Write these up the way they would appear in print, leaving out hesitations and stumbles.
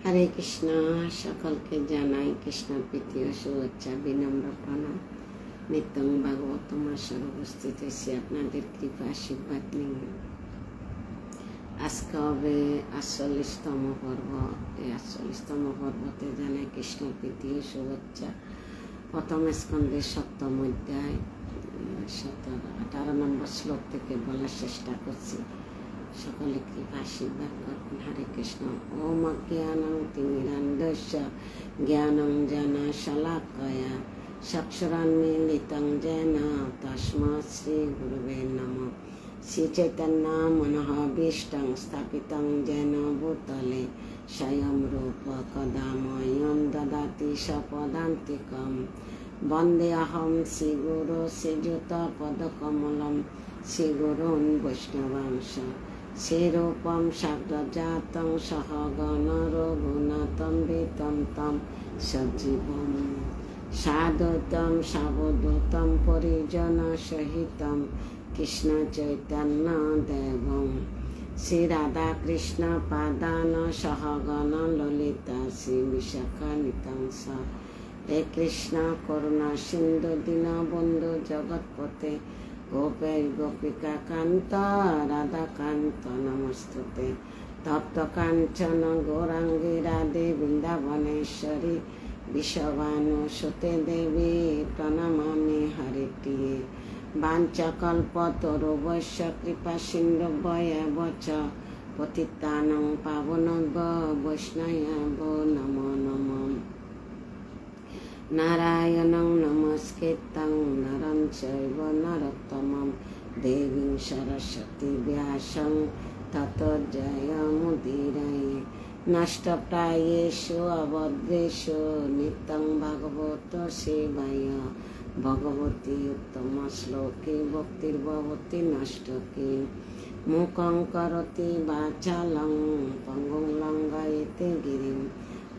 হরে কৃষ্ণ। সকলকে জানাই কৃষ্ণের প্রীতি ও শুভেচ্ছা, বিনম্র প্রণাম। নিত্যং ভাগবত মাসের উপস্থিত হয়েছি আপনাদের কৃপা আশীর্বাদ নিয়ে। আজকে হবে 48তম পর্ব। এই 48তম পর্বতে জানাই কৃষ্ণের প্রীতি ও শুভেচ্ছা। প্রথম স্কন্ধের 7ম অধ্যায় 18 নম্বর শ্লোক থেকে বলার চেষ্টা করছি। সকলে কৃপা আশীর্বাদ করবেন। হরে কৃষ্ণ। ওম অজ্ঞানং তিমিরান্ধস্য জ্ঞানং জ্ঞানা শলাকয়া চক্ষুরুন্মীলিতং येन তস্মাৎ শ্রী গুরুবে নমঃ। শ্রী চৈতন্য মনোভীষ্টং স্থাপিতং येन ভূতলে স্বয়ং রূপ কদা মह्यं দদাতি স্বপদান্তিকम्। বন্দেহং শ্রীগুরু শ্রীযুতপদকমলং শ্রীগুরুन् বৈষ্ণবাংশ শ্রীরূপং সাগ্রজাतं সহগণ রঘুনাথं বিतं तं সজীবম সাদ্বৈতং সাবধূतं পরিজন সহিतं কৃষ্ণ চৈতন্য দেবং শ্রী রাধা কৃষ্ণ পাদান সহগণ ললিতা শ্রী বিশাখানিতাং স। হে কৃষ্ণ করুণা সিন্ধু দীনবন্ধু জগৎপতে গোপেশ গোপিকা কান্ত রাধাকান্ত নমস্তুতে। তপ্ত কাঞ্চন গৌরাঙ্গী রাধে বৃন্দাবনেশ্বরী বিশ্বভানুসুতে দেবী প্রণমামি হরিপ্রিয়ে। বাঞ্ছাকল্পতরুভ্যশ্চ কৃপা সিন্ধুভ্যেব চ পতিতানাং পাবনেভ্যো বৈষ্ণবেভ্যো নমো নমঃ। নারায়ণং নমস্কৃত্যং নরং চৈব নরোত্তমং দেবীং সরস্বতী ব্যাসং ততো জয়মুদীরয়ে। নষ্টপ্রায়েষু অভদ্রেষু নিত্যং ভাগবত সেবায় ভগবতী উত্তম শ্লোকে ভক্তির্ভবতি নষ্টকে। মুখং করোতি বাচালং পঙ্গুং লঙ্ঘয়তে গিরিম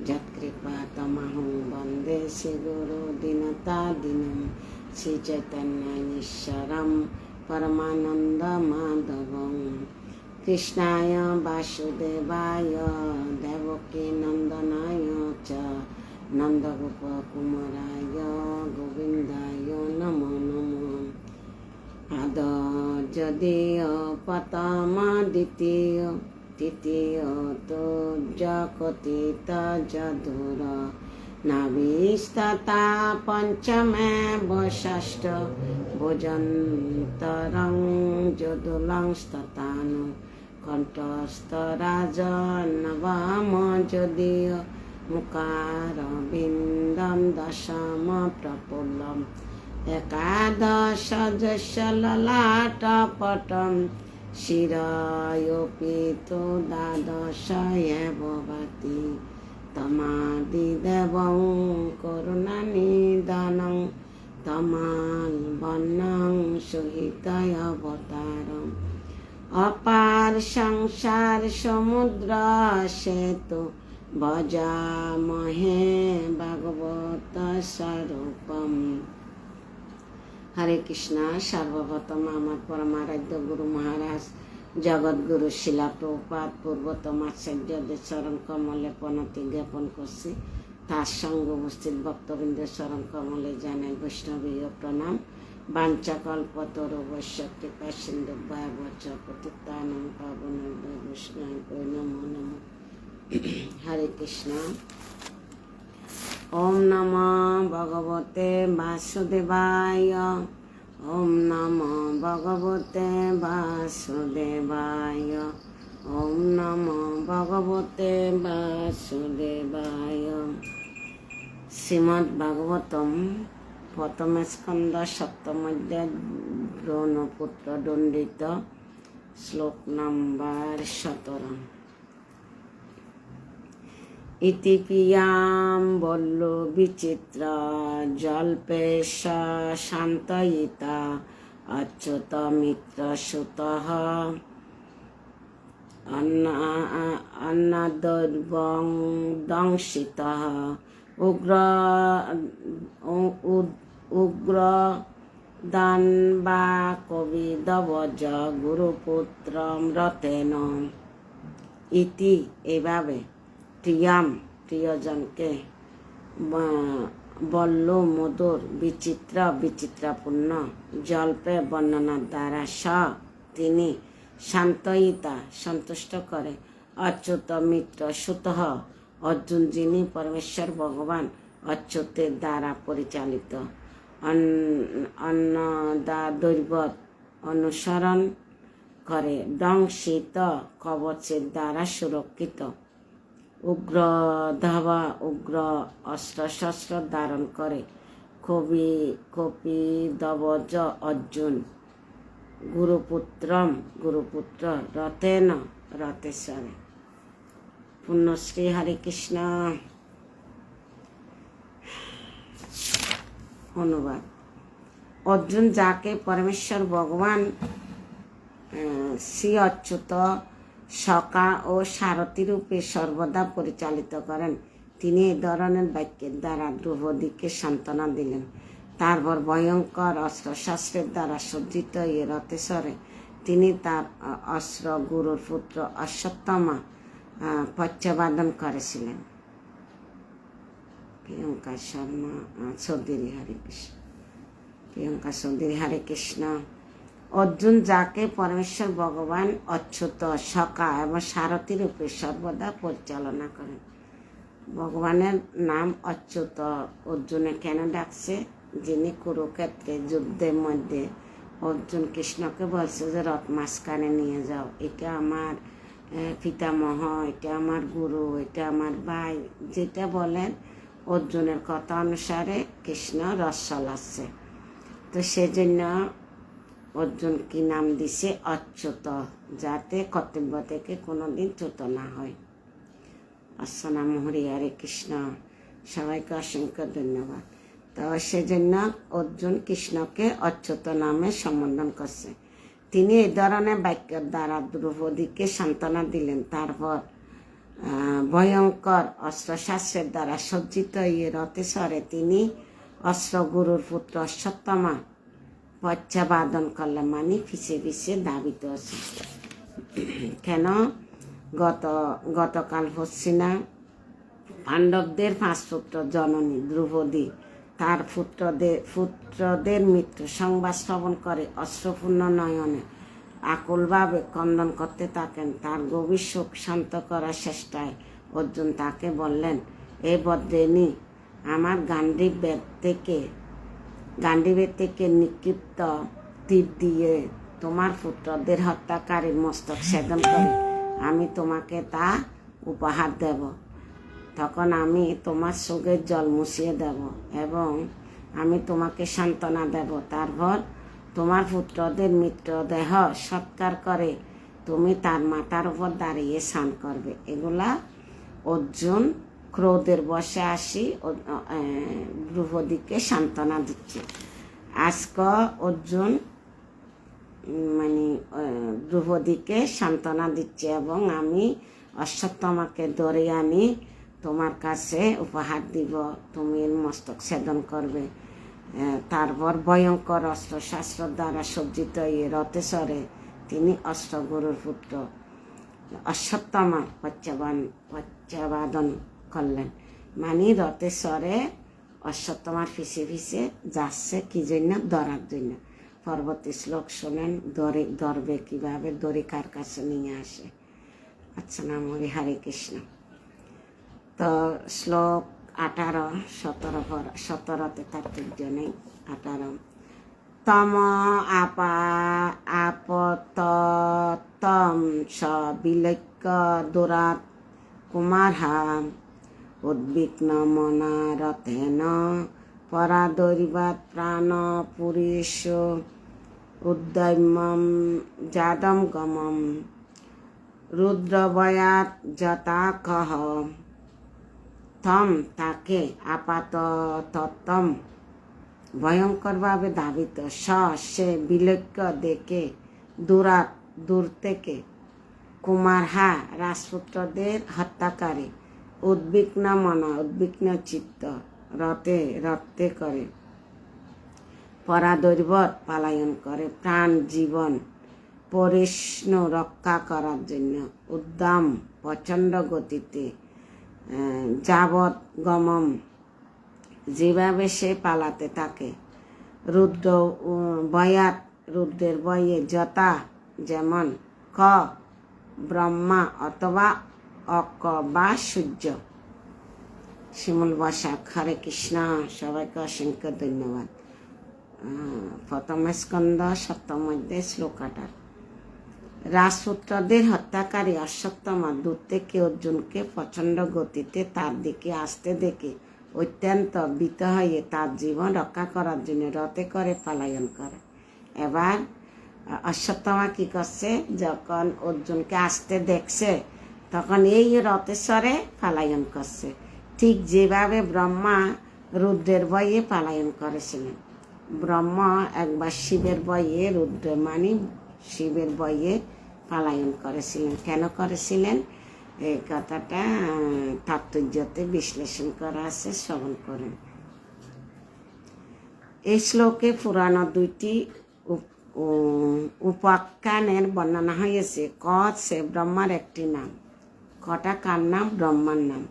যৎকৃপাতমহং বন্দে শ্রীগুরু দীনতাদীনং শ্রী চৈতন্যঈশ্বরং পরমানন্দমাধবং। কৃষ্ণায় বাসুদেবায় দেবকী নন্দনায় চ নন্দগোপকুমারায় গোবিন্দায় নমো নমঃ। আদ যদিয় প্রথম দ্বিতীয় তৃতীয় তোজকতিত যধুর নাভিস্ততা পঞ্চমে ষষ্ঠ ভোজন্তরং যদুলং স্ততানু কণ্ঠস্থরাজনবম যদিয় মুখারবিন্দম দশম প্রফুল্লম একাদশ যস্য ললাটপটম শিরয়োপি তো দ্বাদশ এব ভাতি তমাদিদেবং করুণানিধানং তমালবর্ণং সহিতয় অবতারম। অপার সংসার সমুদ্র সেতু ভজামহে ভাগবত স্বরূপম। হরে কৃষ্ণ। সর্বপ্রথম আমার পরমারাধ্য গুরু মহারাজ জগৎগুরু শিলা প্রভুপাদ পূর্বতম আচার্যদের চরণ কমলে প্রণতি জ্ঞাপন করছি। তার সঙ্গে উপস্থিত ভক্তবৃন্দের চরণ কমলে জানাই বৈষ্ণবীয় প্রণাম। বাঞ্ছাকল্পতরুভ্যশ্চ কৃপা সিন্ধুভ্যেব চ পতিতানাং পাবনেভ্যো বৈষ্ণবেভ্যো নমো নমঃ। হরে কৃষ্ণ। ওম নমো ভগবতে বাসুদেবায়। ওম নমো ভগবতে বাসুদেবায়। ওম নমো ভগবতে বাসুদেবায়। শ্রীমদ্ ভাগবতম প্রথম স্কন্ধ 7ম অধ্যায় ব্রহ্মপুত্র দণ্ডিত শ্লোক নম্বর 17। ইতি পিয়াম বল্লু বিচিত্র জল্পেশ শান্তয়িতা অচ্যুত মিত্র সুতঃ অন্নাদর্বং দংশিতঃ উগ্র দানবা কবিদবজ গুরুপুত্রম রতেন। ইতি এভাবে প্রিয়জনকে বল্ল মধুর বিচিত্রপূর্ণ জল্পে বর্ণনার দ্বারা তিনি শান্তয়িতা সন্তুষ্ট করে। অচ্যুত মিত্র সুতঃ অর্জুন, যিনি পরমেশ্বর ভগবান অচ্যুতের দ্বারা পরিচালিত, অন্নদাদৈর্বত অনুসরণ করে, দংশিত কবচের দ্বারা সুরক্ষিত, উগ্র অস্ত্রশস্ত্র ধারণ করে, কপিধ্বজ অর্জুন, গুরুপুত্র রথেশ্বরে। পুণ্যশ্রী হরে কৃষ্ণ। অনুবাদ: অর্জুন যাকে পরমেশ্বর ভগবান শ্রী অচ্যুত সখা ও সারথী রূপে সর্বদা পরিচালিত করেন, তিনি এই ধরনের বাক্যের দ্বারা দ্রৌপদীকে সান্ত্বনা দিলেন। তারপর ভয়ঙ্কর অস্ত্রশস্ত্রের দ্বারা সজ্জিত এই রথেশ্বরে তিনি তার অস্ত্র গুরুর পুত্র অশ্বত্থামা পশ্চাবাদন করেছিলেন। প্রিয়ঙ্কা চৌধুরী হরে কৃষ্ণ। অর্জুন যাকে পরমেশ্বর ভগবান অচ্যুত সখা এবং সারথী রূপে সর্বদা পরিচালনা করেন। ভগবানের নাম অচ্যুত অর্জুনে কেন ডাকছে? যিনি কুরুক্ষেত্রে যুদ্ধের মধ্যে অর্জুন কৃষ্ণকে বলছে যে রথ মাঝখানে নিয়ে যাও, এটা আমার পিতামহ, এটা আমার গুরু, এটা আমার ভাই, যেটা বলেন অর্জুনের কথা অনুসারে কৃষ্ণ রথ চালাচ্ছে। তো সেজন্য অর্জুন কি নাম দিছে? অচ্যুত, যাতে কর্তব্য থেকে কোনোদিন চ্যুত না হয়। আসসালাম হরে কৃষ্ণ। সবাইকে অসংখ্য ধন্যবাদ। তো সেজন্য অর্জুন কৃষ্ণকে অচ্যুত নামে সম্বোধন করছে। তিনি এই ধরনের বাক্যের দ্বারা দ্রৌপদীকে সান্ত্বনা দিলেন। তারপর ভয়ঙ্কর অস্ত্রশস্ত্রের দ্বারা সজ্জিত এই রথেশ্বরে তিনি অস্ত্রগুরুর পুত্র অশ্বত্থামা পশ্চাবাদন করলেন, মানে পিছিয়ে দাবিত আছে। কেন? গতকাল হচ্ছে না, পাণ্ডবদের 5 পুত্র জননী দ্রৌপদী তার পুত্রদের মৃত্যু সংবাদ শ্রবণ করে অশ্রুপূর্ণ নয়নে আকুলভাবে ক্রন্দন করতে থাকেন। তার গভীর শোক শান্ত করার চেষ্টায় অর্জুন তাকে বললেন, এ বদ্রেণী, আমার গান্ডীবের থেকে নিক্ষিপ্ত তীর দিয়ে তোমার পুত্রদের হত্যাকারীর মস্তক ছেদন করে আমি তোমাকে তা উপহার দেব। তখন আমি তোমার চোখের জল মুছিয়ে দেব এবং আমি তোমাকে সান্ত্বনা দেব। তারপর তোমার পুত্রদের মৃতদেহ সৎকার করে তুমি তার মাথার উপর দাঁড়িয়ে স্নান করবে। এগুলা অর্জুন ক্রোধের বশে আসি দ্রৌপদীকে সান্ত্বনা দিচ্ছে। আজকে অর্জুন দ্রৌপদীকে সান্ত্বনা দিচ্ছে এবং আমি অশ্বত্থামাকে ধরে আনি তোমার কাছে উপহার দিব, তুমি মস্তক ছেদন করবে। তারপর ভয়ঙ্কর অস্ত্রশস্ত্র দ্বারা সজ্জিত এই রথেশ্বরে তিনি অষ্টগুরুর পুত্র অশ্বত্থামা পশ্চাবাদন করলেন, মানে রথেশ্বরে অশ্বত্থামার পিছিয়ে যাচ্ছে কি জন্য? ধরার জন্য। পরবর্তী শ্লোক শোনেন, ধরবে কিভাবে, দড়ি কার কাছে নিয়ে আসে। আচ্ছা নাম হরে কৃষ্ণ। তো শ্লোক 18, 17তে তাৎপর্য নেই। 18 তম আপতম স বিলক্ষ্য দুরাত কুমারহা উদ্বিগ্ন মনা রথেন পরাদৈর্বাত প্রাণ পুরীশ উদ্যম্যম যাদম গমম রুদ্রবয়াত যথা কহ থম তাকে আপাততম ভয়ঙ্করভাবে ধাবিত সে বিলক্ষ্য দেখে দূর থেকে কুমারহা রাজপুত্রদের হত্যাকারী উদ্বিগ্ন মনা উদ্বিগ্ন চিত্ত রথে করে পরাদৈর্বত পালায়ন করে প্রাণ জীবন পরিষ্ণু রক্ষা করার জন্য উদ্যম প্রচণ্ড গতিতে যাবৎ গমম, যেভাবে সে পালাতে থাকে, রুদ্র বয়াত, রুদ্রের বয়ে, যথা যেমন, ক ব্রহ্মা অথবা অক বা সূর্য। শিমুল বসাক, হরে কৃষ্ণ, সবাইকে অসংখ্য ধন্যবাদ। প্রথম স্কন্ধ সপ্তম অধ্যায় শ্লোক 8। রাজপুত্রদের হত্যাকারী অশ্বত্থামা দূর থেকে অর্জুনকে প্রচণ্ড গতিতে তার দিকে আসতে দেখে অত্যন্ত ভীত হয়ে তার জীবন রক্ষা করার জন্য রথে করে পলায়ন করে। এবার অশ্বত্থামা কি করছে, যখন অর্জুনকে আসতে দেখছে তখন এই রথে চড়ে পলায়ন করছে, ঠিক যেভাবে ব্রহ্মা রুদ্রের ভয়ে পলায়ন করেছিলেন। ব্রহ্মা একবার শিবের ভয়ে, রুদ্র মানে শিবের ভয়ে পলায়ন করেছিলেন। কেন করেছিলেন এই কথাটা তাৎপর্যতে বিশ্লেষণ করা আছে, শ্রবণ করেন। এই শ্লোকে পুরানো 2টি উপাখ্যানের বর্ণনা হয়েছে। ক সে ব্রহ্মার একটি নাম, কটা কার নাম? ব্রহ্মার নাম,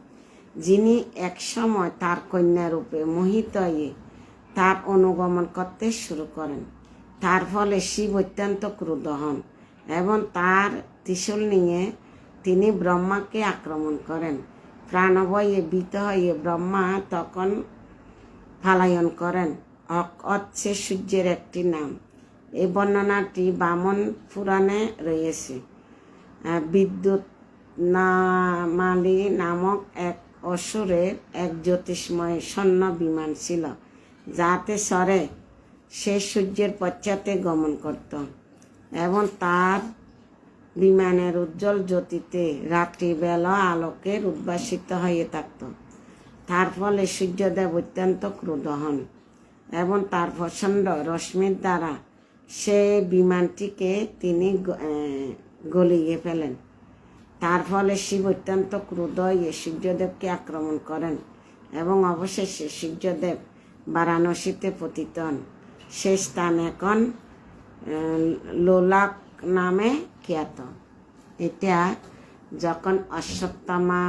যিনি এক সময় তার কন্যা রূপে মোহিত হয়ে তার অনুগমন করতে শুরু করেন। তার ফলে শিব অত্যন্ত ক্রুদ্ধ হন এবং তার ত্রিশূল নিয়ে তিনি ব্রহ্মাকে আক্রমণ করেন। প্রাণভয়ে ভীত হয়ে ব্রহ্মা তখন পলায়ন করেন। অচ্ছে সূর্যের একটি নাম। এই বর্ণনাটি বামন পুরাণে রয়েছে। বিদ্যুৎ নামালি নামক এক অসুরের এক জ্যোতিষময় স্বর্ণ বিমান ছিল, যাতে চড়ে সে সূর্যের পশ্চাতে গমন করত এবং তার বিমানের উজ্জ্বল জ্যোতিতে রাত্রিবেলা আলোকের উদ্ভাসিত হয়ে থাকত। তার ফলে সূর্যদেব অত্যন্ত ক্রুদ্ধ হন এবং তার প্রচণ্ড রশ্মির দ্বারা সে বিমানটিকে তিনি গলিয়ে ফেলেন। তার ফলে শিব অত্যন্ত ক্রুদ্ধ হয়ে সূর্যদেবকে আক্রমণ করেন এবং অবশেষে সূর্যদেব বারাণসীতে পতিত হন। সেই স্থান এখন লোলাক নামে খ্যাত। এটা যখন অশ্বত্থামা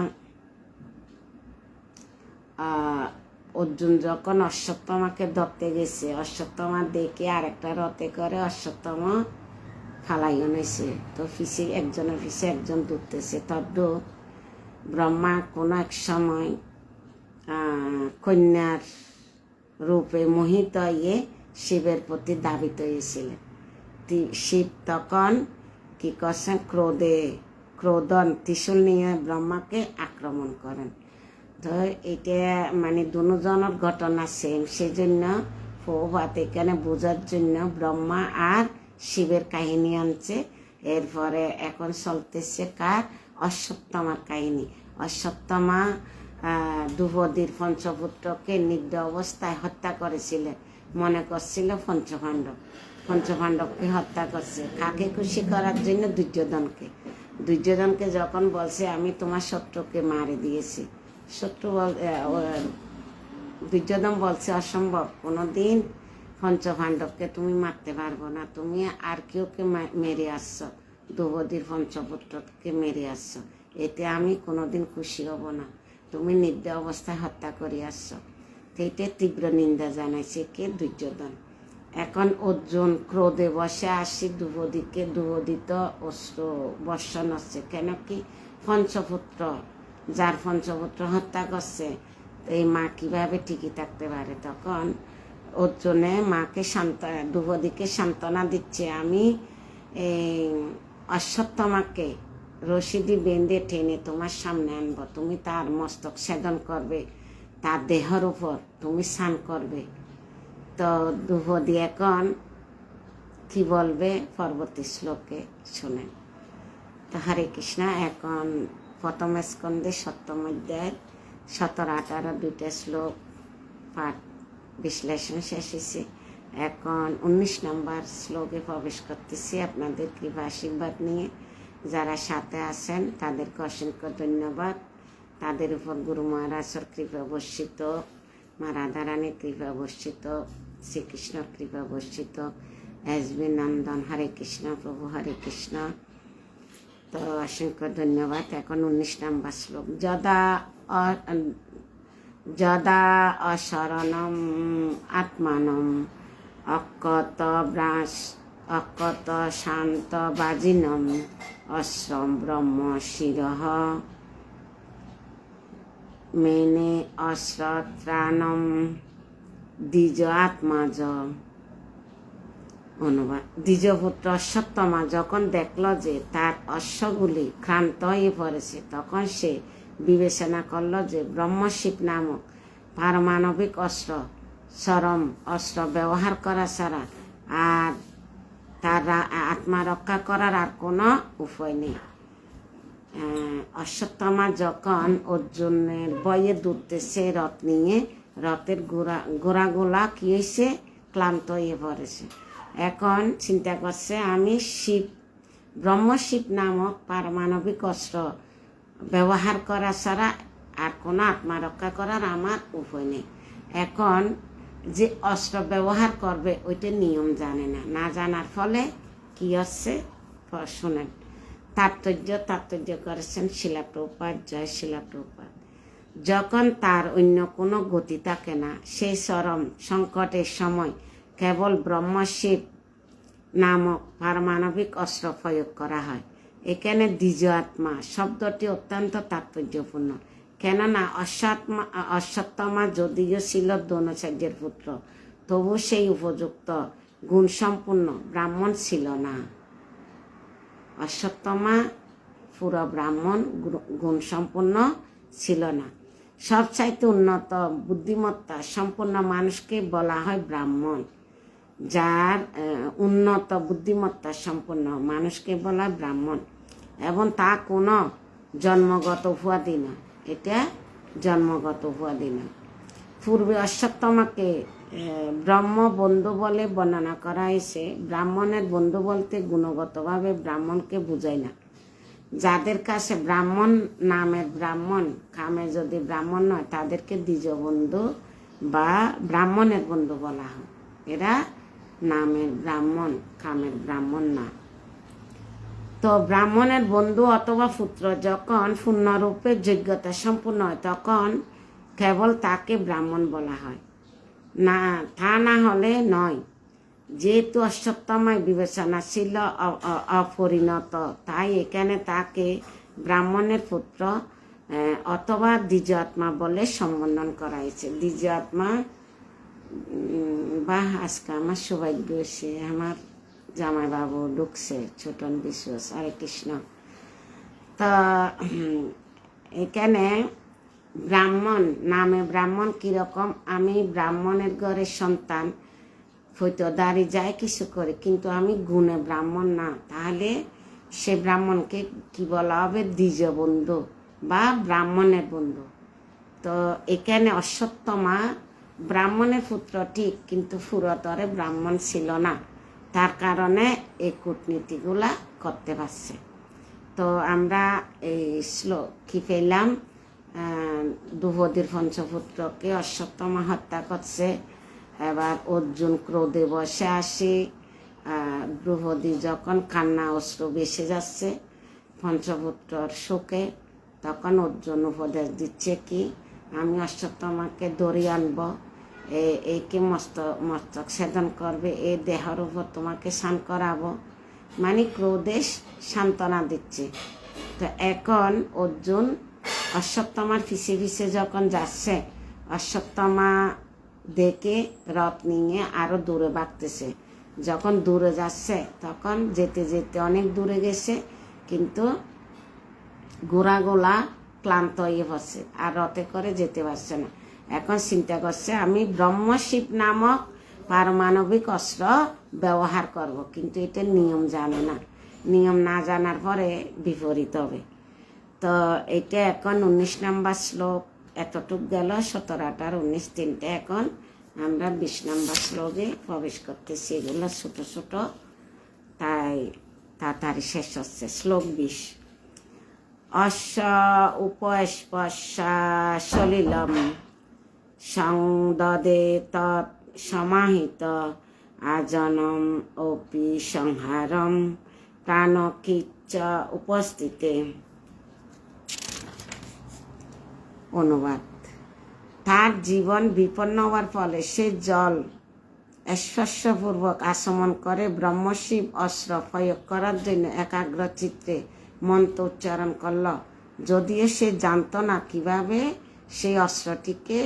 অর্জুন যখন অশ্বত্থামাকে ধরতে গেছে, অশ্বত্থামা দেখে আরেকটা রথে করে অশ্বত্থামা পলায়ন হয়েছে। তো পিছে একজনের পিছে একজন ধরতেছে। তদ্রু ব্রহ্মা কোনো এক সময় কন্যার রূপে মোহিত হয়ে শিবের প্রতি ধাবিত হয়েছিলেন। শিব তখন কি করছেন, ক্রোধন ত্রিশূল নিয়ে ব্রহ্মাকে আক্রমণ করেন। তো এটা মানে দুজনের ঘটনা সেম, সেই জন্য প্রভাত এখানে বোঝার জন্য ব্রহ্মা আর শিবের কাহিনী আনছে। এরপরে এখন চলতেছে কার? অশ্বত্থামার কাহিনী। অশ্বত্থামা দ্রৌপদীর পঞ্চপুত্রকে নিগ্ধ অবস্থায় হত্যা করেছিলেন। মনে করছিল পঞ্চপাণ্ডবকে হত্যা করছে। কাকে খুশি করার জন্য? দুর্যোধনকে যখন বলছে আমি তোমার শত্রুকে মারে দিয়েছি, দুর্যোধন বলছে অসম্ভব, কোনোদিন পঞ্চপাণ্ডবকে তুমি মারতে পারবো না, তুমি আর কেউকে মেরে আসছো, দ্রৌপদীর পঞ্চপুত্রকে মেরে আসছো, এতে আমি কোনোদিন খুশি হব না, তুমি নির্দ অবস্থায় হত্যা করে আসছো। এইটা তীব্র নিন্দা জানাইছে কে? দুর্যোধন। এখন অর্জুন ক্রোধে বসে আসি দ্রৌপদীত অস্ত্র বর্ষণ হচ্ছে। কেন কি? যার পঞ্চপুত্র হত্যা করছে, এই মা কিভাবে টিকে থাকতে পারে? তখন অর্জুনে মাকে দ্রৌপদীকে সান্ত্বনা দিচ্ছে, আমি অশ্বত্থামাকে রশিদি বেঁধে টেনে তোমার সামনে আনবো, তুমি তার মস্তক ছেদন করবে, তার দেহের উপর তুমি স্নান করবে। তো দ্রৌপদী এখন কি বলবে পরবর্তী শ্লোকে শুনেন। তো হরে কৃষ্ণ। এখন প্রথম স্কন্ধে সপ্তম অধ্যায় 17-18 2টা শ্লোক পাঠ বিশ্লেষণ শেষ হয়েছে। এখন 19 নম্বর শ্লোকে প্রবেশ করতেছি আপনাদের কৃপা আশীর্বাদ নিয়ে। যারা সাথে আছেন তাদেরকে অসংখ্য ধন্যবাদ। তাদের উপর গুরু মহারাজের কৃপা বর্ষিত, মা রাধারানীর কৃপা বর্ষিত, শ্রীকৃষ্ণর কৃপা বর্ষিত, এসবি নন্দন। হরে কৃষ্ণ প্রভু, হরে কৃষ্ণ। তো অসংখ্য ধন্যবাদ। এখন 19 নম্বর শ্লোক। যদা যদা অশরণম আত্মানম অকত শান্ত বাজিনম অশ্রম ব্রহ্ম শিরঃ মেনে অশ্রত্রাণম দ্বিজ আত্মাজ। অনুবাদ: দ্বিজপুত্র অশ্বত্থমা যখন দেখল যে তার অশ্বগুলি ক্লান্ত হয়ে পড়েছে, তখন সে বিবেচনা করল যে ব্রহ্মশিব নামক পারমাণবিক চরম অস্ত্র ব্যবহার করা ছাড়া আর তার আত্মা রক্ষা করার আর কোনো উপায় নেই। অশ্বত্থমা যখন অর্জুনের বয়ে দৌড়তেছে রথ নিয়ে, রথের ঘোড়াগুলা কি হয়েছে? ক্লান্ত হয়ে পড়েছে। এখন চিন্তা করছে, আমি ব্রহ্মশিব নামক পারমাণবিক অস্ত্র ব্যবহার করা ছাড়া আর কোনো আত্মা রক্ষা করার আমার উপায় নেই। এখন যে অস্ত্র ব্যবহার করবে ওইটা নিয়ম জানে না, না জানার ফলে কি হচ্ছে শুনেন। তাৎপর্য করেছেন শিলা প্রভুপাদ। জয় শিলা প্রভুপাদ। যখন তার অন্য কোনো গতি থাকে না, সেই চরম সংকটের সময় কেবল ব্রহ্মশিব নামক পারমাণবিক অস্ত্র প্রয়োগ করা হয়। এখানে দ্বিজ আত্মা শব্দটি অত্যন্ত তাৎপর্যপূর্ণ, কেননা অশ্বত্থমা যদিও ছিল দ্রোণাচার্যের পুত্র, তবু সেই উপযুক্ত গুণসম্পন্ন ব্রাহ্মণ ছিল না। অশ্বত্থমা পুরো ব্রাহ্মণ, গুণসম্পন্ন ছিল না। সবচাইতে উন্নত বুদ্ধিমত্তা সম্পন্ন মানুষকে বলা হয় ব্রাহ্মণ। যার উন্নত বুদ্ধিমত্তা সম্পন্ন মানুষকে বলা হয় ব্রাহ্মণ, এবং তা কোনো জন্মগত উপাধি নয়। এটা জন্মগত উপাধি নয়। পূর্বে অশ্বত্থমাকে ব্রহ্ম বন্ধু বলে বর্ণনা করা হয়েছে। ব্রাহ্মণের বন্ধু বলতে গুণগতভাবে ব্রাহ্মণকে বোঝায় না। যাদের কাছে ব্রাহ্মণ নামের ব্রাহ্মণ, কামে যদি ব্রাহ্মণ নয়, তাদেরকে দ্বিজ বন্ধু বা ব্রাহ্মণের বন্ধু বলা হয়। এরা নামের ব্রাহ্মণ, কামের ব্রাহ্মণ না। তো ব্রাহ্মণের বন্ধু অথবা পুত্র যখন পূর্ণরূপে যোগ্যতা সম্পূর্ণ হয়, তখন কেবল তাকে ব্রাহ্মণ বলা হয়, না তা না হলে নয়। যেহেতু অশ্বত্থমায় বিবেচনা ছিল অপরিণত, তাই এখানে তাকে ব্রাহ্মণের পুত্র অথবা দ্বিজ আত্মা বলে সম্বোধন করা হয়েছে। দ্বিজ আত্মা বা আজকে আমার সৌভাগ্য, সে আমার জামাইবাবু ঢুকছে, ছোটন বিশ্বাস। হরে কৃষ্ণ। তা এখানে ব্রাহ্মণ নামে ব্রাহ্মণ কীরকম? আমি ব্রাহ্মণের ঘরের সন্তান, হয়তো দাঁড়িয়ে যায় কিছু করে, কিন্তু আমি গুণে ব্রাহ্মণ না, তাহলে সে ব্রাহ্মণকে কি বলা হবে? দ্বিজ বন্ধু বা ব্রাহ্মণের বন্ধু। তো এখানে অশ্বত্থমা ব্রাহ্মণের পুত্র ঠিক, কিন্তু পুরোতরে ব্রাহ্মণ ছিল না, তার কারণে এই কূটনীতিগুলা করতে পারছে। তো আমরা এই শ্লোক কি পেলাম? দ্রৌপদীর পঞ্চপুত্রকে অশ্বত্থমা হত্যা করছে। এবার অর্জুন ক্রোধে বসে আসে। দ্রৌপদী যখন কান্না অশ্রু ভেসে যাচ্ছে পঞ্চপুত্রর শোকে, তখন অর্জুন উপদেশ দিচ্ছে কি, আমি অশ্বত্থমাকে ধরে আনবো, একে মস্তক ছেদন করবে, এই দেহের উপর তোমাকে স্নান করাবো, মানে ক্রোধে সান্ত্বনা দিচ্ছে। তো এখন অর্জুন অশ্বত্থমার পিছে পিছে যখন যাচ্ছে, অশ্বত্থমা দেখে রথ নিয়ে আরো দূরে ভাগতেছে। যখন দূরে যাচ্ছে, তখন যেতে যেতে অনেক দূরে গেছে, কিন্তু ঘোড়াগুলা ক্লান্ত হয়ে পড়ছে, আর রথে করে যেতে পারছে না। এখন চিন্তা করছে, আমি ব্রহ্মশিব নামক পারমাণবিক অস্ত্র ব্যবহার করব, কিন্তু এটা নিয়ম জানে না। নিয়ম না জানার পরে বিপরীত হবে। তো এটা এখন 19 নম্বর শ্লোক এতটুক গেল, 17, 18, 19 তিনটে। এখন আমরা 20 নম্বর শ্লোকে প্রবেশ করতেছি। এগুলো ছোট ছোট, তাই তাড়াতাড়ি শেষ হচ্ছে। শ্লোক 20। অশ্ব উপস্পর্শা সলিলম সংদদে তৎ সমাহিত আজনম অপি সংহারম প্রাণকিচ্চ উপস্থিতে। অনুবাদ, তার জীবন বিপন্ন হওয়ার ফলে সে জল স্পর্শপূর্বক আচমন করে ব্রহ্মশিব অস্ত্র প্রয়োগ করার জন্য একাগ্র চিত্তে মন্ত্র উচ্চারণ করল, যদিও সে জানত না কিভাবে সেই অস্ত্রটিকে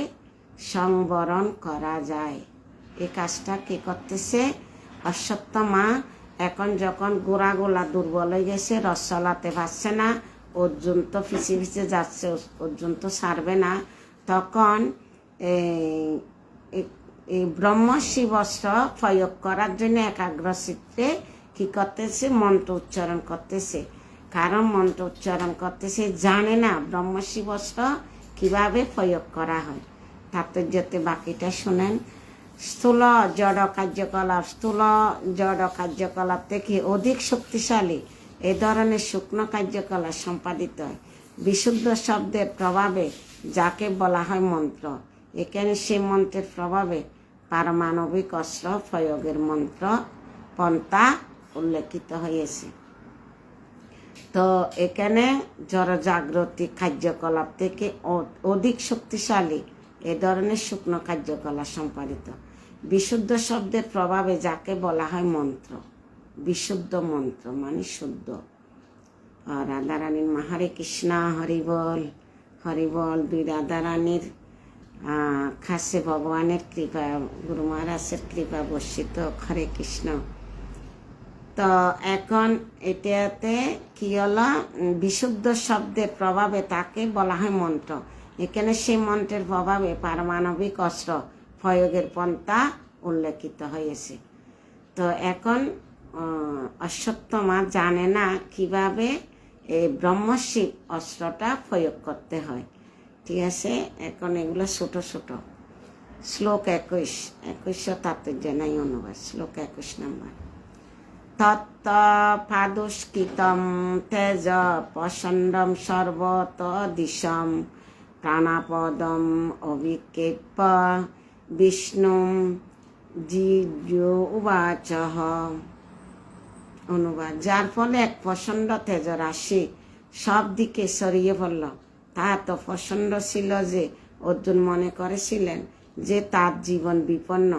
সংবরণ করা যায়। এই কাজটা কে করতেছে? অশ্বত্থমা। এখন যখন গোড়াগুলা দুর্বল হয়ে গেছে, রস চলাতে পারছে না, অর্জুন তো পিছিয়ে পিছিয়ে যাচ্ছে, অর্জুন তো ছাড়বে না, তখন এই ব্রহ্মশিব অস্ত্র প্রয়োগ করার জন্য একাগ্র চিত্তে কি করতেছে? মন্ত্র উচ্চারণ করতেছে। কারণ মন্ত্র উচ্চারণ করতেছে, জানে না ব্রহ্মশিব অস্ত্র কিভাবে প্রয়োগ করা হয়। তাৎপর্যতে বাকিটা শুনেন। স্থূল জড় কার্যকলাপ থেকে অধিক শক্তিশালী এ ধরনের শুকনো কার্যকলাপ সম্পাদিত হয় বিশুদ্ধ শব্দের প্রভাবে, যাকে বলা হয় মন্ত্র। এখানে সেই মন্ত্রের প্রভাবে পারমাণবিক অস্ত্র প্রয়োগের মন্ত্র পন্থা উল্লেখিত হয়েছে। তো এখানে জড় জাগ্রতিক কার্যকলাপ থেকে অধিক শক্তিশালী এ ধরনের শুকনো কার্যকলাপ সম্পাদিত বিশুদ্ধ শব্দের প্রভাবে, যাকে বলা হয় মন্ত্র। বিশুদ্ধ মন্ত্র মানে শুদ্ধ। রাধারানীর মা হরে কৃষ্ণা, হরিবল হরিবল। দুই রাধারানীর খাসে ভগবানের কৃপা, গুরু মহারাজের কৃপা বর্ষিত। হরে কৃষ্ণ। তো এখন এটাতে কি হলো? বিশুদ্ধ শব্দের প্রভাবে তাকে বলা হয় মন্ত্র। এখানে সেই মন্ত্রের প্রভাবে পারমাণবিক অস্ত্র প্রয়োগের পন্থা উল্লেখিত হয়েছে। তো এখন অশ্বত্থমা জানে না কিভাবে এই ব্রহ্মশিব অস্ত্রটা প্রয়োগ করতে হয়। ঠিক আছে, এখন এগুলো ছোট ছোট। শ্লোক 21 তাৎপর্য নাই অনুবাদ। শ্লোক 21 নম্বর। তত্ত পাদুষ্কৃতম তেজ প্রচণ্ডম সর্বত দিশম প্রাণাপদম অভিক্ষেপ বিষ্ণুম জিজু উবাচ। অনুবাদ। যার ফলে এক প্রচণ্ড তেজ রাশি সব দিকে ছড়িয়ে পড়ল। তা এত প্রচণ্ড ছিল যে অর্জুন মনে করেছিলেন যে তার জীবন বিপন্ন,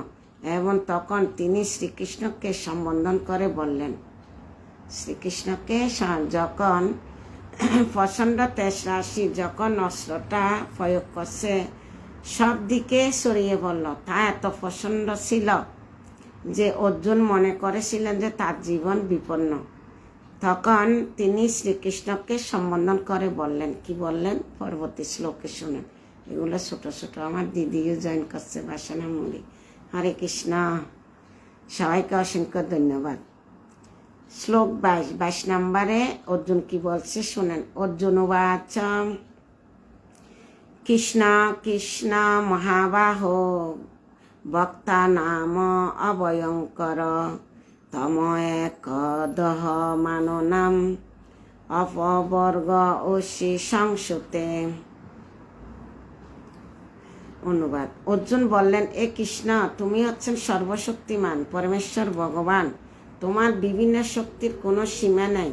এবং তখন তিনি শ্রীকৃষ্ণকে সম্বোধন করে বললেন, শ্রীকৃষ্ণকে যখন প্রচণ্ড তেজ রাশি যখন অস্ত্রটা প্রয়োগ করছে, সব দিকে ছড়িয়ে পড়ল। তা এত প্রচণ্ড ছিল যে অর্জুন মনে করেছিলেন যে তার জীবন বিপন্ন। তখন তিনি শ্রীকৃষ্ণকে সম্বোধন করে বললেন, কি বললেন পরবর্তী শ্লোকে শুনেন। এগুলো ছোট ছোট। আমার দিদিও জয়েন করছে, বাসনা মুড়ি। হরে কৃষ্ণ। সবাইকে অসংখ্য ধন্যবাদ। শ্লোক 22 নম্বরে অর্জুন কি বলছে শুনেন। অর্জুন উবাচ। কৃষ্ণ কৃষ্ণ মহাবাহ বক্তা নাম অভয়ঙ্কর তম এক দহ মাননাম অপবর্গ অসি সংসুতে। অনুবাদ। অর্জুন বললেন, এ কৃষ্ণ, তুমি হচ্ছেন সর্বশক্তিমান পরমেশ্বর ভগবান। তোমার বিভিন্ন শক্তির কোনো সীমা নাই,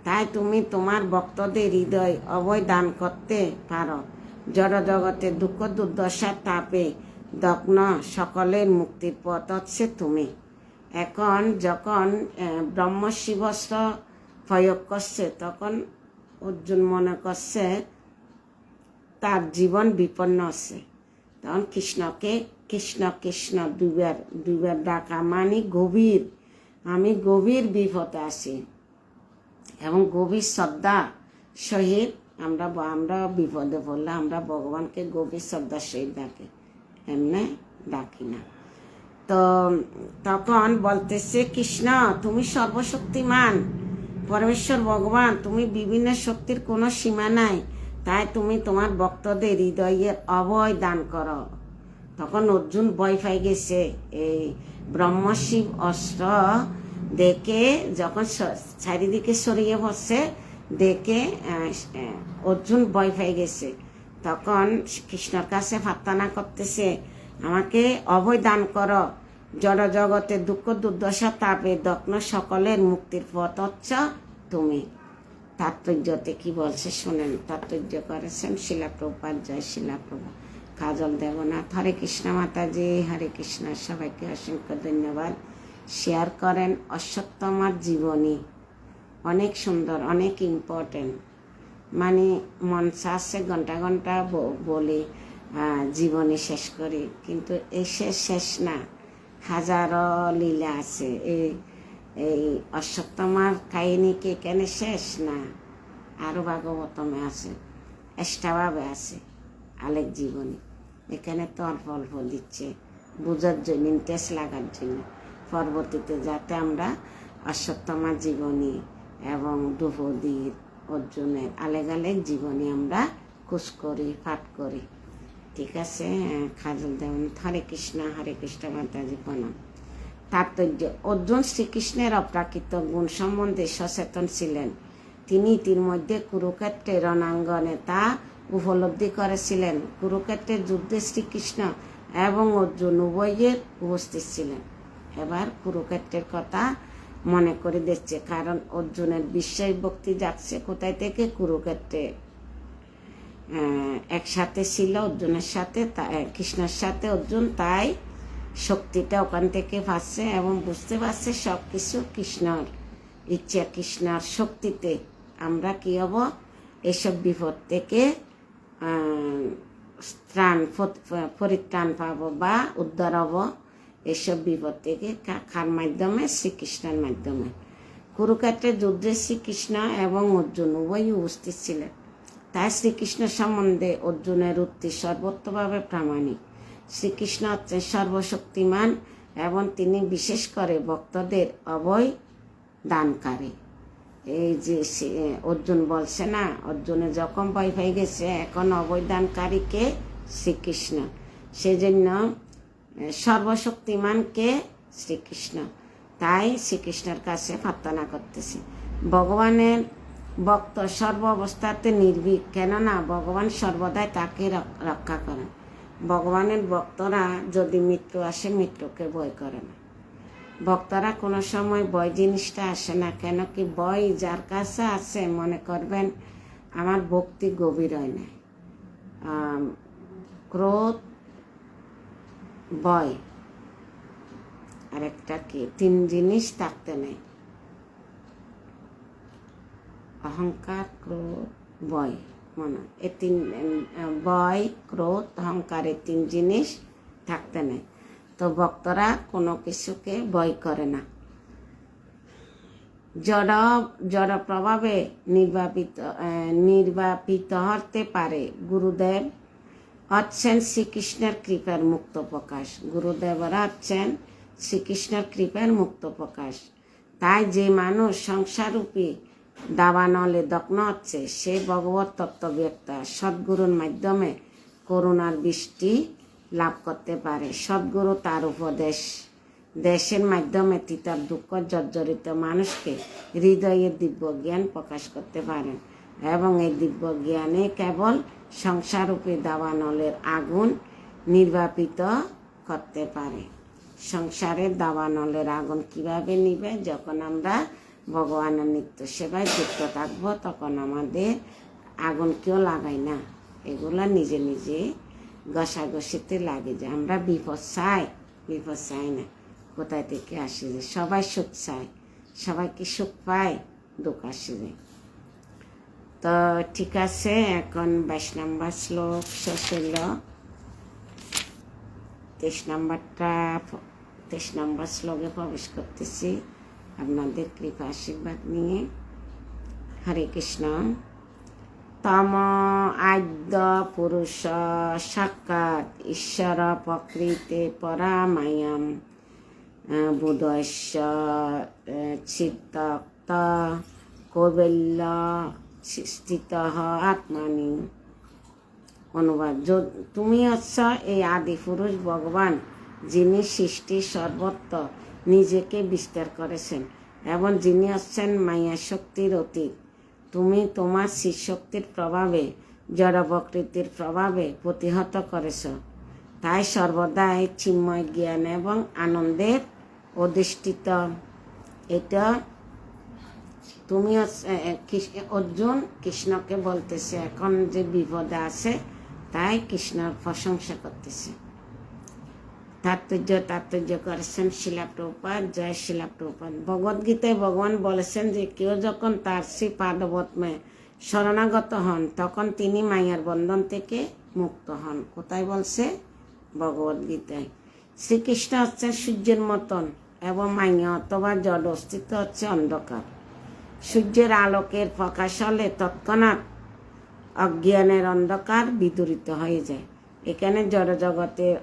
তাই তুমি তোমার ভক্তদের হৃদয় অভয় দান করতে পারো। জড় জগতে দুঃখ দুর্দশার তাপে দগ্ন সকলের মুক্তির পথ হচ্ছে তুমি। এখন যখন ব্রহ্মশিবস্ত্র প্রয়োগ করছে, তখন অর্জুন মনে করছে তার জীবন বিপন্ন আছে। তখন কৃষ্ণকে কৃষ্ণ কৃষ্ণ দুইবার ডাকা মানে গভীর, আমি গভীর বিপদে আছি, এবং গভীর শ্রদ্ধা সহিত আমরা বিপদে পড়লে আমরা ভগবানকে গভীর শ্রদ্ধার সহিত ডাকি, এমনি ডাকি না। তো তখন বলতেছে, কৃষ্ণ তুমি সর্বশক্তিমান পরমেশ্বর ভগবান, তুমি বিভিন্ন শক্তির কোনো সীমা নাই, তাই তুমি তোমার ভক্তদের হৃদয়ের অভয় দান করো। তখন অর্জুন ভয় পাই গেছে। এই ব্রহ্মশিব অস্ত্র দেখে যখন চারিদিকে ছড়িয়ে পড়ছে দেখে অর্জুন ভয় পেয়ে গেছে। তখন কৃষ্ণর কাছে প্রার্থনা করতেছে, আমাকে অভয় দান করো। জড় জগতে দুঃখ দুর্দশা তাপে দগ্ন সকলের মুক্তির পথ হচ্ছ তুমি। তাৎপর্যতে কি বলছে শোনেন। তাৎপর্য করেছেন শিলা প্রভুপাদ, জয় শিলা প্রভু। কাজল দেবনাথ। হরে কৃষ্ণ মাতাজি, হরে কৃষ্ণ। সবাইকে অসংখ্য ধন্যবাদ। শেয়ার করেন। অশ্বত্থামার জীবনী অনেক সুন্দর, অনেক ইম্পর্টেন্ট। মানে মন চাচ্ছে ঘন্টা ঘন্টা বলি জীবনী শেষ করি, কিন্তু এই শেষ না, হাজারো লীলা আছে। এই অশ্বত্থামার কাহিনী কি এখানে শেষ না? আরও ভাগবতমে আছে, এক্সট্রাভাবে আছে আলেক জীবনী। এখানে তো অল্প অল্প দিচ্ছে বোঝার জন্য, ইন্টারেস্ট লাগার জন্য, পরবর্তীতে যাতে আমরা অশ্বত্থামার জীবনী এবং দ্রৌপদীর, অর্জুনের আলেক জীবনী আমরা খোঁজ করি, পাঠ করি। ঠিক আছে। কাজল দেবন। হরে কৃষ্ণ মাতাজি প্রণাম। তাৎপর্য: অর্জুন শ্রীকৃষ্ণের অপ্রাকৃত গুণ সম্বন্ধে সচেতন ছিলেন। তিনি ইতিমধ্যে কুরুক্ষেত্রের রণাঙ্গনে তা উপলব্ধি করেছিলেন। কুরুক্ষেত্রের যুদ্ধে শ্রীকৃষ্ণ এবং অর্জুন উভয়ের উপস্থিত ছিলেন। এবার কুরুক্ষেত্রের কথা মনে করে দিচ্ছে, কারণ অর্জুনের বিশ্বাস ভক্তি যাচ্ছে কোথায় থেকে? কুরুক্ষেত্রে একসাথে ছিল অর্জুনের সাথে, কৃষ্ণের সাথে অর্জুন, তাই শক্তিটা ওখান থেকে পাচ্ছে এবং বুঝতে পারছে সব কিছু কৃষ্ণর ইচ্ছা, কৃষ্ণর শক্তিতে আমরা কি হব, এসব বিপদ থেকে পরিত্রাণ পাবো বা উদ্ধার হব এসব বিপদ থেকে। কার মাধ্যমে? শ্রীকৃষ্ণের মাধ্যমে। কুরুক্ষেত্রের যুদ্ধে শ্রীকৃষ্ণ এবং অর্জুন উভয়ই উপস্থিত ছিলেন। তাই শ্রীকৃষ্ণ সম্বন্ধে অর্জুনের উক্তি সর্বত্রভাবে প্রামাণিক। শ্রীকৃষ্ণ হচ্ছেন সর্বশক্তিমান এবং তিনি বিশেষ করে ভক্তদের অভয় দানকারী। এই যে অর্জুন বলছে না, অর্জুনের যখন ভয় পেয়ে গেছে, এখন অভয় দানকারীকে? শ্রীকৃষ্ণ। সেজন্য সর্বশক্তিমানকে? শ্রীকৃষ্ণ। তাই শ্রীকৃষ্ণের কাছে প্রার্থনা করতেছি। ভগবানের ভক্ত সর্ব অবস্থাতে নির্ভীক, কেননা ভগবান সর্বদাই তাকে রক্ষা করেন। ভগবানের ভক্তরা যদি মৃত্যু আসে, মৃত্যুকে ভয় করে না। ভক্তরা কোনো সময় ভয় জিনিসটা আসে না, কেন কি? ভয় যার কাছে আছে মনে করবেন আমার ভক্তি গভীর হয় না। ক্রোধ, ভয়, আরেকটা কি, তিন জিনিস থাকতে নেই, অহংকার, ক্রোধ, ভয়। মনে এই তিন, ভয়, ক্রোধ, অহংকার, এই তিন জিনিস থাকতে নেই। তো ভক্তরা কোনো কিছুকে ভয় করে না। জড় প্রভাবে নির্বাপিত হতে পারে। গুরুদেব হচ্ছেন শ্রীকৃষ্ণের কৃপার মুক্ত প্রকাশ। গুরুদেবরা হচ্ছেন শ্রীকৃষ্ণের কৃপার মুক্ত প্রকাশ। তাই যে মানুষ সংসাররূপী দাবানলে দগ্ন হচ্ছে, সে ভগবত তত্ত্ববেত্তা সদ্গুরুর মাধ্যমে করুণার বৃষ্টি লাভ করতে পারে। সদ্গুরু তার দেশের মাধ্যমে তিতার দুঃখ জর্জরিত মানুষকে হৃদয়ের দিব্য জ্ঞান প্রকাশ করতে পারেন এবং এই দিব্য জ্ঞানে কেবল সংসাররূপী দাবানলের আগুন নির্বাপিত করতে পারে। সংসারের দাবানলের আগুন কিভাবে নিবে? যখন আমরা ভগবানের নিত্য সেবায় যুক্ত থাকবো, তখন আমাদের আগুন কেউ লাগাই না, এগুলা নিজে নিজে ঘষাঘষিতে লাগে যায়। আমরা বিপদ চাই না। কোথায় থেকে আসে যে সবাই সুখ চায়, সবাই কি সুখ পায়? দুঃখ আসে যায়। তো ঠিক আছে, এখন 22 নম্বর শ্লোক শেষ হইল। 23 নম্বর শ্লোকে প্রবেশ করতেছি আপনাদের কৃপা আশীর্বাদ নিয়ে। হরে কৃষ্ণ। তম আদ্য পুরুষ সাক্ষাৎ ঈশ্বর প্রকৃতে পরামায়াম বুধস্য চিত্তক্ত কৈবল্য স্থিত আত্মানি। অনুবাদ: তুমি হচ্ছ এই আদি পুরুষ ভগবান, যিনি সৃষ্টির সর্বত্র নিজেকে বিস্তার করেছেন এবং যিনি হচ্ছেন মায়া শক্তির অতীত। তুমি তোমার শক্তির প্রভাবে জড় প্রকৃতির প্রভাবে প্রতিহত করেছ। তাই সর্বদাই চিন্ময় জ্ঞান এবং আনন্দের অধিষ্ঠিত। এটা তুমি অর্জুন কৃষ্ণকে বলতেছে এখন যে বিপদে আছে, তাই কৃষ্ণর প্রশংসা করতেছে। তাৎপর্য করেছেন শিলা প্রভুপাদ। জয় শিলা প্রভুপাদ। ভগবদ্গীতায় ভগবান বলেছেন যে কেউ যখন তার শ্রী পাদপদ্মে শরণাগত হন তখন তিনি মায়ার বন্ধন থেকে মুক্ত হন। কোথায় বলছে? ভগবদ্গীতায়। শ্রীকৃষ্ণ হচ্ছেন সূর্যের মতন এবং মায়া অথবা জড় অস্তিত্ব হচ্ছে অন্ধকার। সূর্যের আলোকের প্রকাশ হলে তৎক্ষণাৎ অজ্ঞানের অন্ধকার বিদূরিত হয়ে যায়। এখানে জড় জগতের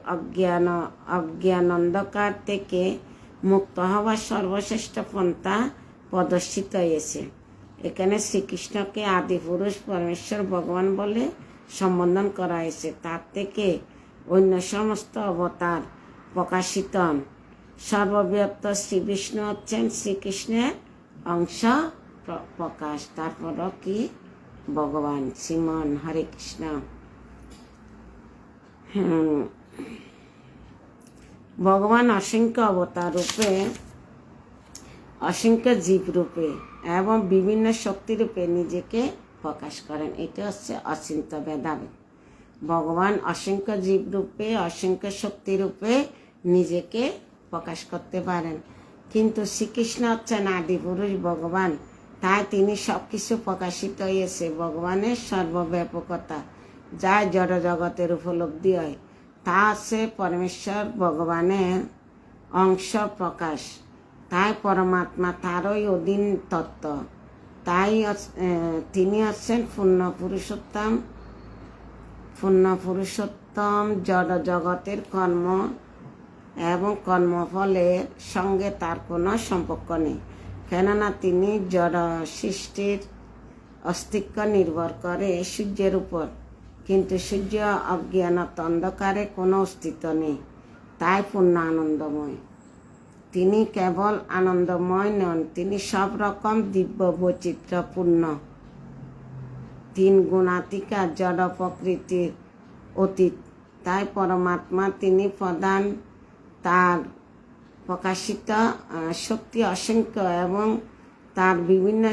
অজ্ঞান অন্ধকার থেকে মুক্ত হওয়ার সর্বশ্রেষ্ঠ পন্থা প্রদর্শিত হয়েছে। এখানে শ্রীকৃষ্ণকে আদি পুরুষ পরমেশ্বর ভগবান বলে সম্বোধন করা হয়েছে। তার থেকে অন্য সমস্ত অবতার প্রকাশিত হন। সর্ববৃহৎ শ্রী বিষ্ণু হচ্ছেন শ্রীকৃষ্ণের অংশ প্রকাশ। তারপরও কি? ভগবান শ্রীমন। হরে কৃষ্ণ। ভগবান অসংখ্য অবতার রূপে, অসংখ্য জীব রূপে এবং বিভিন্ন শক্তি রূপে নিজেকে প্রকাশ করেন। এটা হচ্ছে অচিন্ত ভেদাভেদ। ভগবান অসংখ্য জীব রূপে, অসংখ্য শক্তি রূপে নিজেকে প্রকাশ করতে পারেন, কিন্তু শ্রীকৃষ্ণ হচ্ছেন আদি পুরুষ ভগবান, তাই তিনি সব কিছু প্রকাশিত হয়েছে। ভগবানের সর্বব্যাপকতা যা জড় জগতের উপলব্ধি হয় তা হচ্ছে পরমেশ্বর ভগবানের অংশ প্রকাশ। তাই পরমাত্মা তারই অধীন তত্ত্ব। তাই তিনি হচ্ছেন পূর্ণ পুরুষোত্তম। জড় জগতের কর্ম এবং কর্মফলের সঙ্গে তার কোনো সম্পর্ক নেই, কেননা তিনি জড় সৃষ্টির অস্তিত্ব নির্ভর করে সূর্যের উপর, কিন্তু সূর্য অজ্ঞানত অন্ধকারে কোনো অস্তিত্ব নেই, তাই পূর্ণ আনন্দময়। তিনি কেবল আনন্দময় নন, তিনি সব রকম দিব্য বৈচিত্র্যপূর্ণ। তিন গুণাতিকা জড় প্রকৃতির অতীত, তাই পরমাত্মা তিনি প্রধান। তার প্রকাশিত শক্তি অসংখ্য এবং তার বিভিন্ন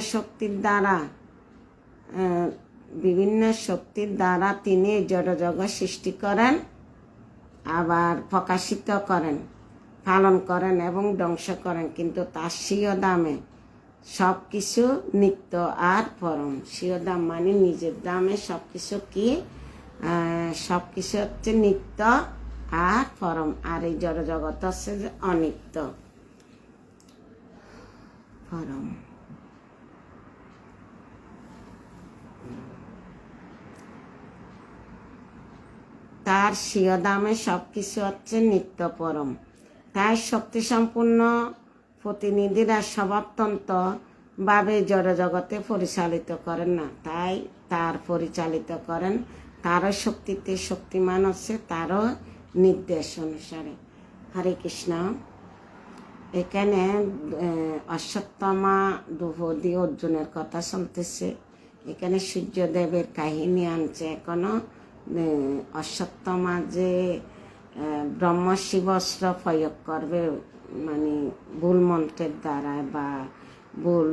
শক্তির দ্বারা তিনি জড়জগৎ সৃষ্টি করেন, আবার প্রকাশিত করেন, পালন করেন এবং ধ্বংস করেন। কিন্তু তার স্বীয় দামে সব কিছু নিত্য আর পরম। স্বীয় দাম মানে নিজের দামে সব কিছু কি? সব কিছু হচ্ছে নিত্য আর পরম, আর এই জড় জগৎ হচ্ছে অনিত্য পরম। তার স্বীয় দামে সব কিছু হচ্ছে নিত্য পরম। তাই শক্তি সম্পূর্ণ প্রতিনিধিরা স্বভাবতন্ত্র ভাবে জড় জগতে পরিচালিত করেন না, তাই তার পরিচালিত করেন। তারও শক্তিতে শক্তিমান হচ্ছে তারও নির্দেশ অনুসারে। হরে কৃষ্ণ। এখানে অশ্বত্থামা দ্রৌপদী অর্জুনের কথা চলতেছে। এখানে সূর্যদেবের কাহিনী আনছে। এখনো অশ্বত্থামা যে ব্রহ্ম শিবস্ত্র প্রয়োগ করবে, মানে ভুল মন্ত্রের দ্বারা বা ভুল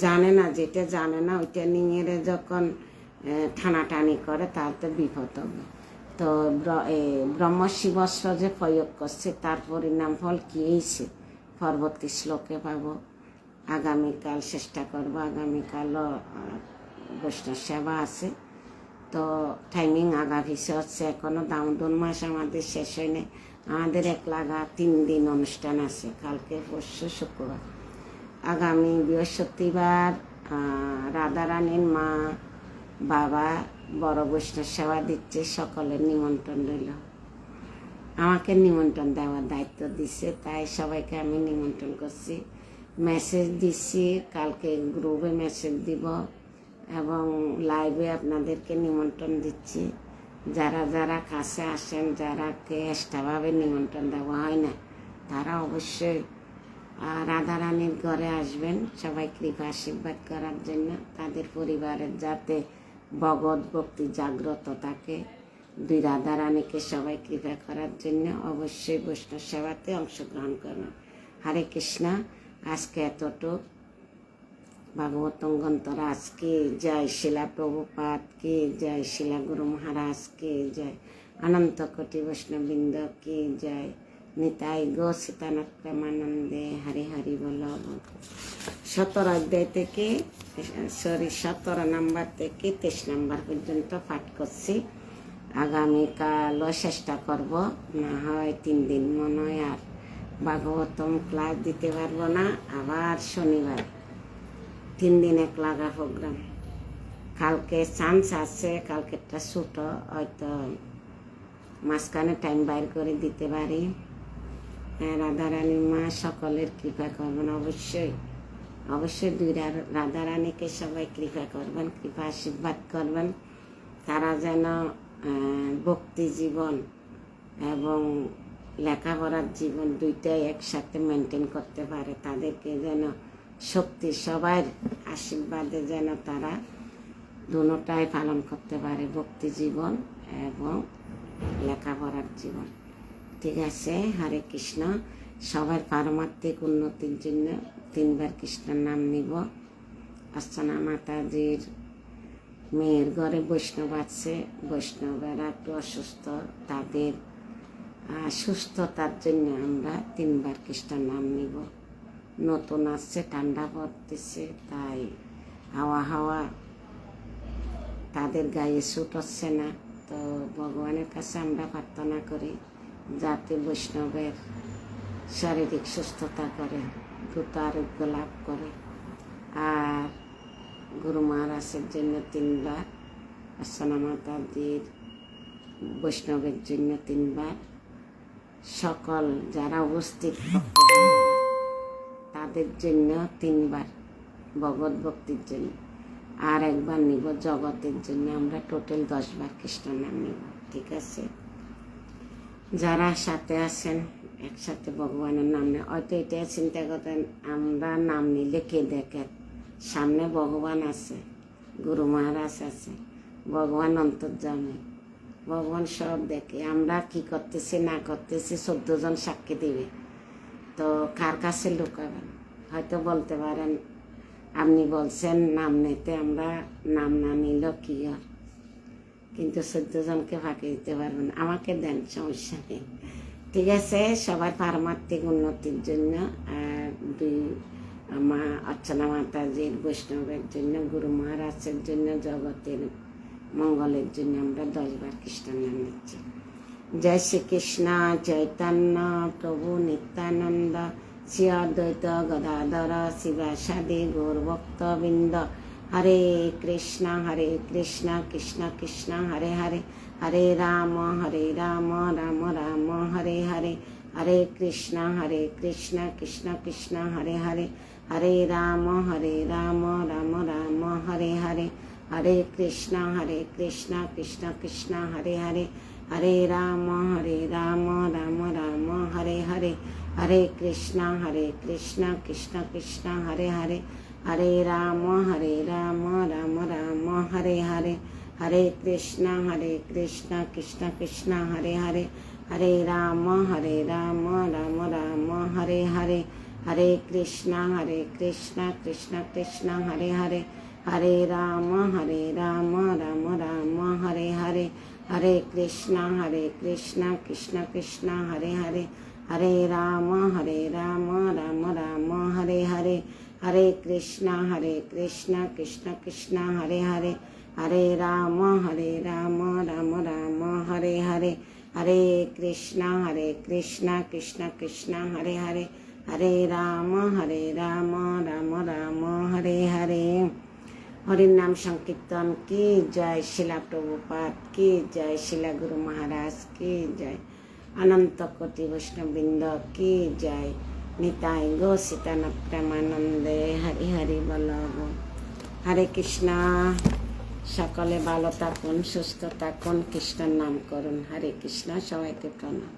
জানে না, যেটা জানে না ওইটা নিয়ে যখন টানাটানি করে তাতে বিপদ হবে। তো ব্রহ্ম শিবস্ত্র যে প্রয়োগ করছে তার পরিণাম ফল কি হয়েছে পরবর্তী শ্লোকে পাব। আগামীকাল চেষ্টা করব, আগামীকালও বৈষ্ণব সেবা আছে। তো টাইমিং আগা পিছে হচ্ছে, এখনও দামোদর মাস আমাদের শেষ হয়নি। আমাদের 1 লাগা 3 দিন অনুষ্ঠান আছে, কালকে পরশু শুক্রবার। আগামী বৃহস্পতিবার রাধারানীর মা বাবা বড় বৈষ্ণব সেবা দিচ্ছে, সকলের নিমন্ত্রণ রইল। আমাকে নিমন্ত্রণ দেওয়ার দায়িত্ব দিচ্ছে, তাই সবাইকে আমি নিমন্ত্রণ করছি। মেসেজ দিচ্ছি, কালকে গ্রুপে মেসেজ দিব এবং লাইভে আপনাদেরকে নিমন্ত্রণ দিচ্ছি। যারা যারা কাছে আসেন, যারাকে এক্সট্রাভাবে নিমন্ত্রণ দেওয়া হয় না, তারা অবশ্যই রাধারানীর ঘরে আসবেন সবাই কৃপা আশীর্বাদ করার জন্য। তাদের পরিবারের যাতে ভগবত ভক্তি জাগ্রত থাকে, 2 রাধারানীকে সবাই কৃপা করার জন্য অবশ্যই বৈষ্ণব সেবাতে অংশগ্রহণ করবেন। হরে কৃষ্ণ। আজকে এতটুক। भागवतम ग्रंथ राज की जय, शिला प्रभुपाद की जय, शिला गुरु महाराज की जय, अनंत कोटि वैष्णववृंद की जय, निताई गो सीतानाथ प्रेमानंदे हरि हरि बोल। 17 অধ্যায় থেকে 17 নাম্বার থেকে 23 নাম্বার পর্যন্ত পাঠ করছি। আগামীকালও চেষ্টা করব, না হয় 3 দিন মনে হয় আর ভাগবতম ক্লাস দিতে পারবো না। আবার শনিবার 3 দিন এক লাগা প্রোগ্রাম। কালকে চান্স আছে, কালকেরটা ছোটো, হয়তো মাঝখানে টাইম বাইর করে দিতে পারি। রাধারানী মা সকলের কৃপা করবেন, অবশ্যই অবশ্যই 2 রাধারানীকে সবাই কৃপা করবেন, কৃপা আশীর্বাদ করবেন। তারা যেন ভক্তি জীবন এবং লেখাপড়ার জীবন দুইটাই একসাথে মেনটেন করতে পারে। তাদেরকে যেন শক্তি, সবার আশীর্বাদে যেন তারা দুটোটাই পালন করতে পারে, ভক্তি জীবন এবং লেখাপড়ার জীবন। ঠিক আছে, হরে কৃষ্ণ। সবার পারমার্থিক উন্নতির জন্য 3 বার কৃষ্ণের নাম নিব। অর্চনা মাতাজির মেয়ের ঘরে বৈষ্ণব আছে, বৈষ্ণবেরা একটু অসুস্থ, তাদের সুস্থতার জন্য আমরা 3 বার কৃষ্ণের নাম নিব। নতুন আসছে, ঠান্ডা পড়তেছে, তাই হাওয়া তাদের গায়ে স্যুট হচ্ছে না। তো ভগবানের কাছে আমরা প্রার্থনা করি যাতে বৈষ্ণবের শারীরিক সুস্থতা করে, দ্রুত আরোগ্য লাভ করে। আর গুরু মহারাজের জন্য 3 বার, অর্চনা মাতাজির বৈষ্ণবের জন্য 3 বার, সকল যারা উপস্থিত তাদের জন্য 3 বার ভগবত ভক্তির জন্য, আর 1 বার নিব জগতের জন্য। আমরা টোটাল 10 বার কৃষ্ণ নাম নিব। ঠিক আছে, যারা সাথে আছেন একসাথে ভগবানের নাম নেই। হয়তো এটা চিন্তা করেন আমরা নাম নিলে কে দেখেন, সামনে ভগবান আছে, গুরু মহারাজ আছে, ভগবান অন্তর্যামী, ভগবান সব দেখে। আমরা কি করতেছি না করতেছি 14 জন সাক্ষী দিবে। তো কার কাছে লুকাবেন? হয়তো বলতে পারেন আপনি বলছেন নাম নিতে, আমরা নাম না নিলেও কি হয়, কিন্তু 14 জনকে ফাঁকি দিতে পারবেন। আমাকে দেন, সমস্যা নেই। ঠিক আছে, সবার পারমার্থিক উন্নতির জন্য, আর 2 মা অর্চনা মাতাজির বৈষ্ণবের জন্য, গুরু মহারাজের জন্য, জগতের মঙ্গলের জন্য আমরা 10 বার কৃষ্ণ নাম নিচ্ছি। জয় শ্রীকৃষ্ণ চৈতন্য প্রভু নিত্যানন্দ, শ্রী অদ্বৈত গদাধর শিবাসাদি গৌরভক্তবৃন্দ। হরে কৃষ্ণ কৃষ্ণ কৃষ্ণ হরে হরে, হরে রাম রাম রাম হরে হরে, হরে কৃষ্ণ কৃষ্ণ কৃষ্ণ হরে হরে, হরে রাম রাম রাম হরে হরে, হরে কৃষ্ণ কৃষ্ণ কৃষ্ণ হরে হরে, হরে রাম রাম রাম হরে হরে, হরে কৃষ্ণ কৃষ্ণ কৃষ্ণ হরে হরে, হরে রাম রাম রাম হরে হরে, হরে কৃষ্ণ কৃষ্ণ কৃষ্ণ হরে হরে, হরে রাম রাম রাম হরে হরে, হরে কৃষ্ণ কৃষ্ণ কৃষ্ণ হরে হরে, হরে রাম রাম রাম হরে হরে, হরে কৃষ্ণ কৃষ্ণ কৃষ্ণ হরে হরে, হরে রাম রাম রাম হরে হরে, হরে কৃষ্ণ কৃষ্ণ কৃষ্ণ হরে হরে, হরে রাম রাম রাম হরে হরে, হরে কৃষ্ণ কৃষ্ণ কৃষ্ণ হরে হরে, হরে রাম রাম রাম হরে হরে। হরির নাম সংকীর্তন কি জয়, শিলা প্রভুপাদ কি জয়, শিলা গুরু মহারাজ কি জয়, অনন্ত কোটি বৈষ্ণববৃন্দ কি জয়, নিতাই গো সীতানাথ প্রেমানন্দে হরি হরি বল। হরে কৃষ্ণ। সকলে ভালো থাকুন, সুস্থ থাকুন, কৃষ্ণের নাম করুন। হরে কৃষ্ণ, সবাইকে প্রণাম।